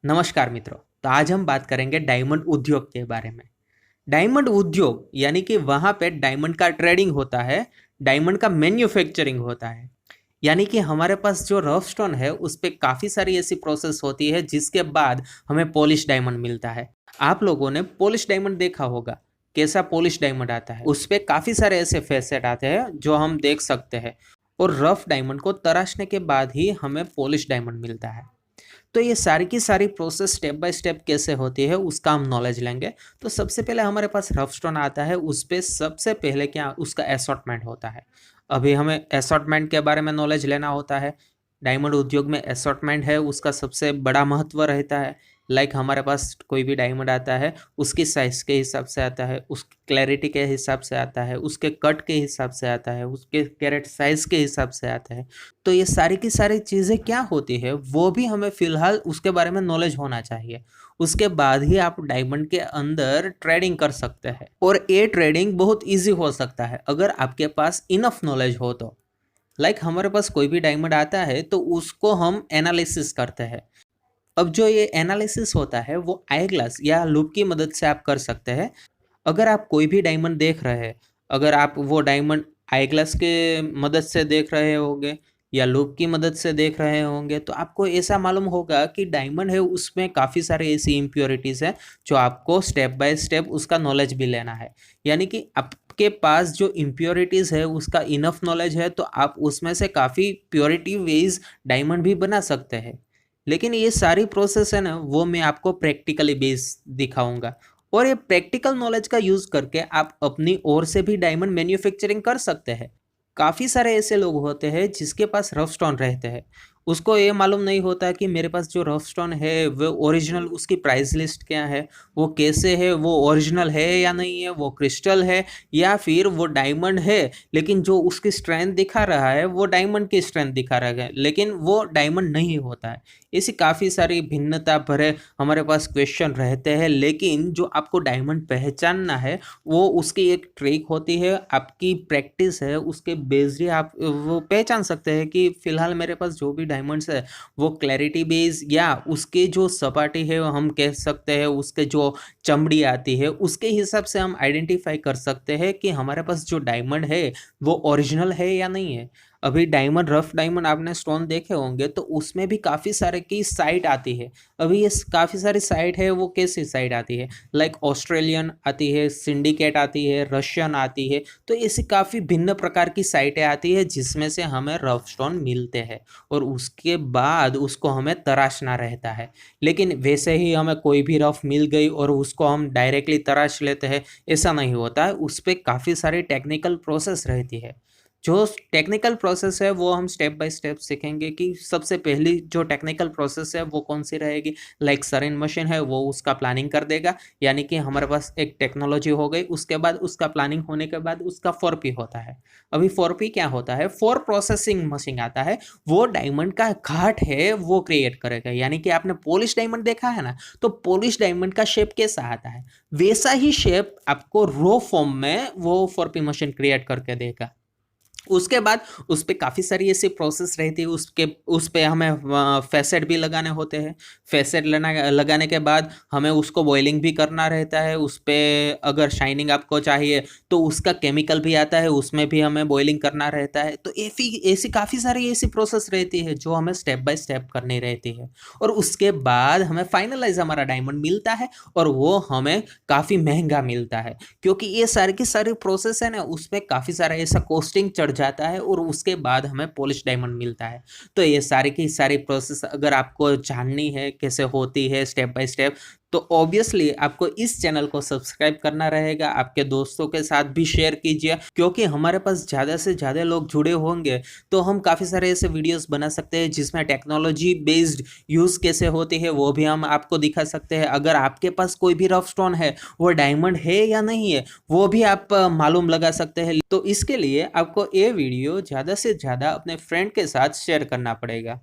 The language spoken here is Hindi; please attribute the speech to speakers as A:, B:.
A: नमस्कार मित्रों। तो आज हम बात करेंगे डायमंड उद्योग के बारे में। डायमंड उद्योग यानी कि वहाँ पे डायमंड का ट्रेडिंग होता है, डायमंड का मैन्युफैक्चरिंग होता है। यानी कि हमारे पास जो रफ स्टोन है उस पे काफ़ी सारी ऐसी प्रोसेस होती है जिसके बाद हमें पॉलिश डायमंड मिलता है। आप लोगों ने पॉलिश डायमंड देखा होगा, कैसा पॉलिश डायमंड आता है। उस पे काफ़ी सारे ऐसे फेसेट आते हैं जो हम देख सकते हैं और रफ डायमंड को तराशने के बाद ही हमें पॉलिश डायमंड मिलता है। तो ये सारी की सारी प्रोसेस स्टेप बाय स्टेप कैसे होती है उसका हम नॉलेज लेंगे। तो सबसे पहले हमारे पास रफ स्टोन आता है, उस पे सबसे पहले क्या उसका असॉर्टमेंट होता है। अभी हमें असॉर्टमेंट के बारे में नॉलेज लेना होता है। डायमंड उद्योग में असॉर्टमेंट है उसका सबसे बड़ा महत्व रहता है। लाइक हमारे पास कोई भी डायमंड आता है उसकी साइज के हिसाब से आता है, उसकी क्लैरिटी के हिसाब से आता है, उसके कट के हिसाब से आता है, उसके कैरेट साइज के हिसाब से आता है। तो ये सारी की सारी चीज़ें क्या होती है वो भी हमें फ़िलहाल उसके बारे में नॉलेज होना चाहिए। उसके बाद ही आप डायमंड के अंदर ट्रेडिंग कर सकते हैं और ये ट्रेडिंग बहुत ईज़ी हो सकता है अगर आपके पास इनफ नॉलेज हो तो। लाइक हमारे पास कोई भी डायमंड आता है तो उसको हम एनालिसिस करते हैं। अब जो ये एनालिसिस होता है वो आई ग्लास या लूप की मदद से आप कर सकते हैं। अगर आप कोई भी डायमंड देख रहे हैं, अगर आप वो डायमंड आई ग्लास के मदद से देख रहे होंगे या लूप की मदद से देख रहे होंगे तो आपको ऐसा मालूम होगा कि डायमंड है उसमें काफ़ी सारे ऐसी इम्प्योरिटीज़ हैं जो आपको स्टेप बाय स्टेप उसका नॉलेज भी लेना है। यानी कि आपके पास जो इम्प्योरिटीज़ है उसका इनफ नॉलेज है तो आप उसमें से काफ़ी प्योरिटी वेज डायमंड भी बना सकते हैं। लेकिन ये सारी प्रोसेस है ना वो मैं आपको प्रैक्टिकली बेस दिखाऊंगा और ये प्रैक्टिकल नॉलेज का यूज़ करके आप अपनी ओर से भी डायमंड मैन्युफैक्चरिंग कर सकते हैं। काफ़ी सारे ऐसे लोग होते हैं जिसके पास रफ स्टोन रहते हैं, उसको ये मालूम नहीं होता कि मेरे पास जो रफ स्टोन है वो ओरिजिनल उसकी प्राइस लिस्ट क्या है, वो कैसे है, वो ओरिजिनल है या नहीं है, वो क्रिस्टल है या फिर वो डायमंड है लेकिन जो उसकी स्ट्रेंथ दिखा रहा है वो डायमंड की स्ट्रेंथ दिखा रहा है लेकिन वो डायमंड नहीं होता है। ऐसी काफ़ी सारी भिन्नता भरे हमारे पास क्वेश्चन रहते हैं। लेकिन जो आपको डायमंड पहचानना है वो उसकी एक ट्रिक होती है, आपकी प्रैक्टिस है, उसके बेस्ड ही आप वो पहचान सकते हैं कि फ़िलहाल मेरे पास जो भी डायमंड्स है वो क्लैरिटी बेस या उसके जो सपाटी है हम कह सकते हैं उसके जो चमड़ी आती है उसके हिसाब से हम आइडेंटिफाई कर सकते हैं कि हमारे पास जो डायमंड है वो ओरिजिनल है या नहीं है। अभी डायमंड रफ डायमंड आपने स्टोन देखे होंगे तो उसमें भी काफ़ी सारे की साइट आती है। अभी ये काफ़ी सारी साइट है, वो कैसी साइट आती है, लाइक ऑस्ट्रेलियन आती है, सिंडिकेट आती है, रशियन आती है। तो ऐसी काफ़ी भिन्न प्रकार की साइटें आती है जिसमें से हमें रफ स्टोन मिलते हैं और उसके बाद उसको हमें तराशना रहता है। लेकिन वैसे ही हमें कोई भी रफ मिल गई और उसको हम डायरेक्टली तराश लेते हैं, ऐसा नहीं होता है। उस पर काफ़ी सारी टेक्निकल प्रोसेस रहती है। जो टेक्निकल प्रोसेस है वो हम स्टेप बाय स्टेप सीखेंगे कि सबसे पहली जो टेक्निकल प्रोसेस है वो कौन सी रहेगी। लाइक सरिन मशीन है वो उसका प्लानिंग कर देगा, यानी कि हमारे पास एक टेक्नोलॉजी हो गई। उसके बाद उसका प्लानिंग होने के बाद उसका 4P होता है। अभी 4P क्या होता है, 4 प्रोसेसिंग मशीन आता है। वो डायमंड का घाट है वो क्रिएट करेगा। यानी कि आपने पॉलिश डायमंड देखा है ना, तो पॉलिश डायमंड का शेप कैसा आता है वैसा ही शेप आपको रो फॉर्म में वो 4P मशीन क्रिएट करके देगा। उसके बाद उस पे काफ़ी सारी ऐसी प्रोसेस रहती है, उसके उस पे हमें फैसेट भी लगाने होते हैं। फैसेट लगाने के बाद हमें उसको बॉइलिंग भी करना रहता है। उस पे अगर शाइनिंग आपको चाहिए तो उसका केमिकल भी आता है, उसमें भी हमें बॉइलिंग करना रहता है। तो ऐसी ऐसी काफ़ी सारी ऐसी प्रोसेस रहती है जो हमें स्टेप बाय स्टेप करनी रहती है और उसके बाद हमें फाइनलाइज हमारा डायमंड मिलता है और वो हमें काफ़ी महंगा मिलता है क्योंकि ये सारी की सारी प्रोसेस है ना उसमें काफ़ी सारा ऐसा कॉस्टिंग चढ़ जाता है और उसके बाद हमें पॉलिश डायमंड मिलता है। तो ये सारी की सारी प्रोसेस अगर आपको जाननी है कैसे होती है स्टेप बाय स्टेप, तो ऑब्वियसली आपको इस चैनल को सब्सक्राइब करना रहेगा। आपके दोस्तों के साथ भी शेयर कीजिए क्योंकि हमारे पास ज़्यादा से ज़्यादा लोग जुड़े होंगे तो हम काफ़ी सारे ऐसे वीडियोस बना सकते हैं जिसमें टेक्नोलॉजी बेस्ड यूज़ कैसे होती है वो भी हम आपको दिखा सकते हैं। अगर आपके पास कोई भी रफ स्टोन है वो डायमंड है या नहीं है वो भी आप मालूम लगा सकते हैं। तो इसके लिए आपको ये वीडियो ज़्यादा से ज़्यादा अपने फ्रेंड के साथ शेयर करना पड़ेगा।